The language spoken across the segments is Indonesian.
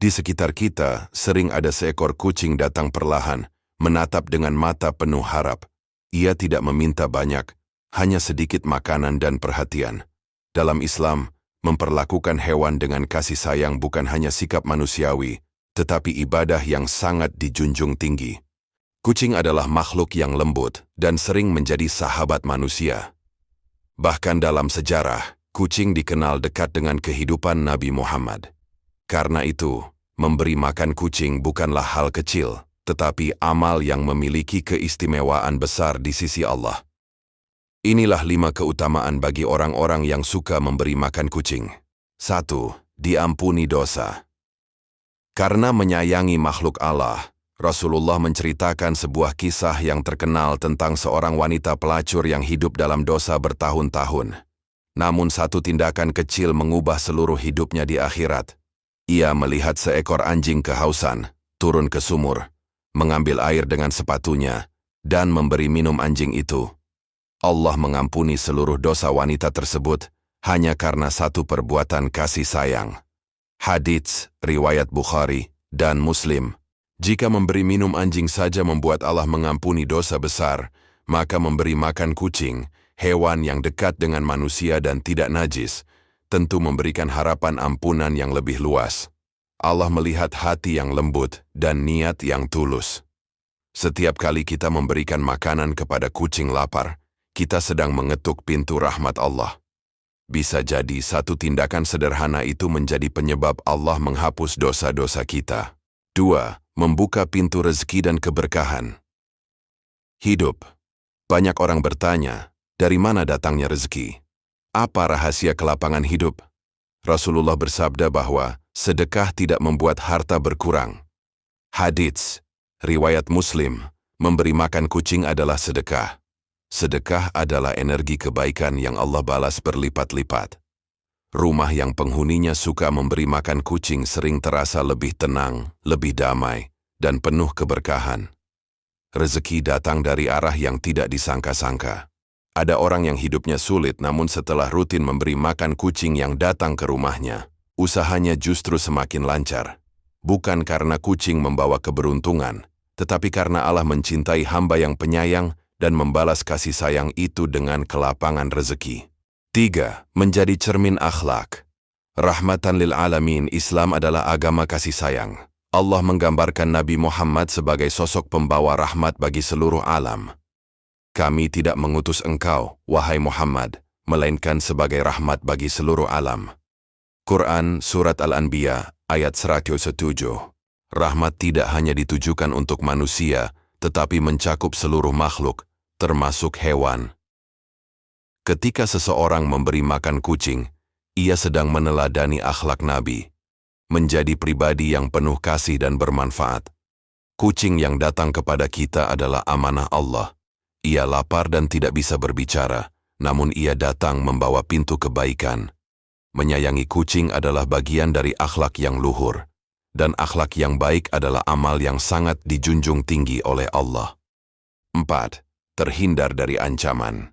Di sekitar kita, sering ada seekor kucing datang perlahan, menatap dengan mata penuh harap. Ia tidak meminta banyak, hanya sedikit makanan dan perhatian. Dalam Islam, memperlakukan hewan dengan kasih sayang bukan hanya sikap manusiawi, tetapi ibadah yang sangat dijunjung tinggi. Kucing adalah makhluk yang lembut dan sering menjadi sahabat manusia. Bahkan dalam sejarah, kucing dikenal dekat dengan kehidupan Nabi Muhammad. Karena itu, memberi makan kucing bukanlah hal kecil, tetapi amal yang memiliki keistimewaan besar di sisi Allah. Inilah 5 keutamaan bagi orang-orang yang suka memberi makan kucing. 1. Diampuni dosa. Karena menyayangi makhluk Allah, Rasulullah menceritakan sebuah kisah yang terkenal tentang seorang wanita pelacur yang hidup dalam dosa bertahun-tahun. Namun satu tindakan kecil mengubah seluruh hidupnya di akhirat. Ia melihat seekor anjing kehausan, turun ke sumur, mengambil air dengan sepatunya, dan memberi minum anjing itu. Allah mengampuni seluruh dosa wanita tersebut hanya karena satu perbuatan kasih sayang. Hadits, riwayat Bukhari dan Muslim. Jika memberi minum anjing saja membuat Allah mengampuni dosa besar, maka memberi makan kucing, hewan yang dekat dengan manusia dan tidak najis, tentu memberikan harapan ampunan yang lebih luas. Allah melihat hati yang lembut dan niat yang tulus. Setiap kali kita memberikan makanan kepada kucing lapar, kita sedang mengetuk pintu rahmat Allah. Bisa jadi satu tindakan sederhana itu menjadi penyebab Allah menghapus dosa-dosa kita. 2. Membuka pintu rezeki dan keberkahan. Hidup. Banyak orang bertanya, dari mana datangnya rezeki? Apa rahasia kelapangan hidup? Rasulullah bersabda bahwa sedekah tidak membuat harta berkurang. Hadits, riwayat Muslim, memberi makan kucing adalah sedekah. Sedekah adalah energi kebaikan yang Allah balas berlipat-lipat. Rumah yang penghuninya suka memberi makan kucing sering terasa lebih tenang, lebih damai, dan penuh keberkahan. Rezeki datang dari arah yang tidak disangka-sangka. Ada orang yang hidupnya sulit namun setelah rutin memberi makan kucing yang datang ke rumahnya, usahanya justru semakin lancar. Bukan karena kucing membawa keberuntungan, tetapi karena Allah mencintai hamba yang penyayang dan membalas kasih sayang itu dengan kelapangan rezeki. 3. Menjadi cermin akhlak. Rahmatan lil alamin, Islam adalah agama kasih sayang. Allah menggambarkan Nabi Muhammad sebagai sosok pembawa rahmat bagi seluruh alam. Kami tidak mengutus engkau, wahai Muhammad, melainkan sebagai rahmat bagi seluruh alam. Quran Surat Al-Anbiya, ayat 107. Rahmat tidak hanya ditujukan untuk manusia, tetapi mencakup seluruh makhluk, termasuk hewan. Ketika seseorang memberi makan kucing, ia sedang meneladani akhlak Nabi, menjadi pribadi yang penuh kasih dan bermanfaat. Kucing yang datang kepada kita adalah amanah Allah. Ia lapar dan tidak bisa berbicara, namun ia datang membawa pintu kebaikan. Menyayangi kucing adalah bagian dari akhlak yang luhur, dan akhlak yang baik adalah amal yang sangat dijunjung tinggi oleh Allah. 4. Terhindar dari ancaman.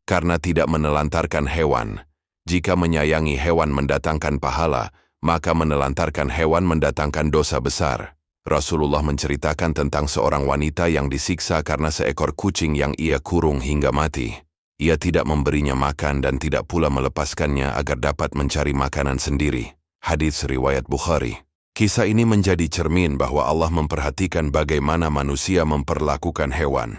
Karena tidak menelantarkan hewan, jika menyayangi hewan mendatangkan pahala, maka menelantarkan hewan mendatangkan dosa besar. Rasulullah menceritakan tentang seorang wanita yang disiksa karena seekor kucing yang ia kurung hingga mati. Ia tidak memberinya makan dan tidak pula melepaskannya agar dapat mencari makanan sendiri. Hadits riwayat Bukhari. Kisah ini menjadi cermin bahwa Allah memperhatikan bagaimana manusia memperlakukan hewan.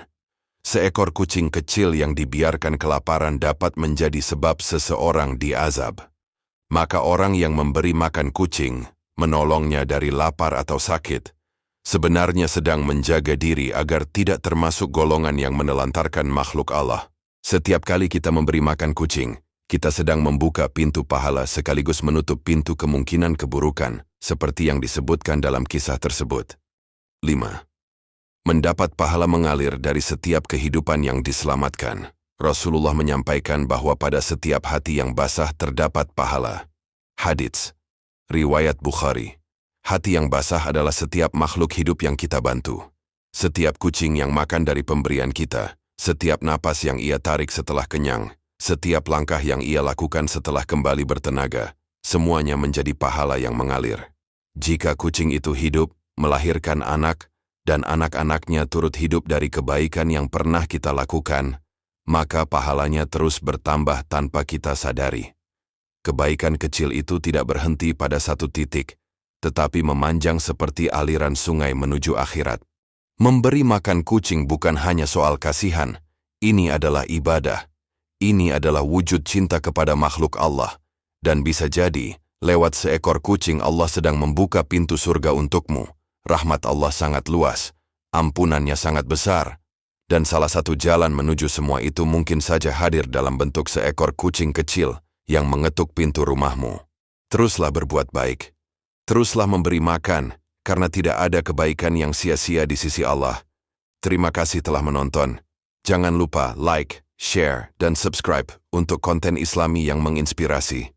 Seekor kucing kecil yang dibiarkan kelaparan dapat menjadi sebab seseorang diazab. Maka orang yang memberi makan kucing, menolongnya dari lapar atau sakit, sebenarnya sedang menjaga diri agar tidak termasuk golongan yang menelantarkan makhluk Allah. Setiap kali kita memberi makan kucing, kita sedang membuka pintu pahala sekaligus menutup pintu kemungkinan keburukan, seperti yang disebutkan dalam kisah tersebut. 5. Mendapat pahala mengalir dari setiap kehidupan yang diselamatkan. Rasulullah menyampaikan bahwa pada setiap hati yang basah terdapat pahala. Hadits, riwayat Bukhari. Hati yang basah adalah setiap makhluk hidup yang kita bantu. Setiap kucing yang makan dari pemberian kita, setiap napas yang ia tarik setelah kenyang, setiap langkah yang ia lakukan setelah kembali bertenaga, semuanya menjadi pahala yang mengalir. Jika kucing itu hidup, melahirkan anak, dan anak-anaknya turut hidup dari kebaikan yang pernah kita lakukan, maka pahalanya terus bertambah tanpa kita sadari. Kebaikan kecil itu tidak berhenti pada satu titik, tetapi memanjang seperti aliran sungai menuju akhirat. Memberi makan kucing bukan hanya soal kasihan, ini adalah ibadah. Ini adalah wujud cinta kepada makhluk Allah, dan bisa jadi, lewat seekor kucing Allah sedang membuka pintu surga untukmu. Rahmat Allah sangat luas, ampunannya sangat besar, dan salah satu jalan menuju semua itu mungkin saja hadir dalam bentuk seekor kucing kecil yang mengetuk pintu rumahmu. Teruslah berbuat baik. Teruslah memberi makan, karena tidak ada kebaikan yang sia-sia di sisi Allah. Terima kasih telah menonton. Jangan lupa like, share, dan subscribe untuk konten Islami yang menginspirasi.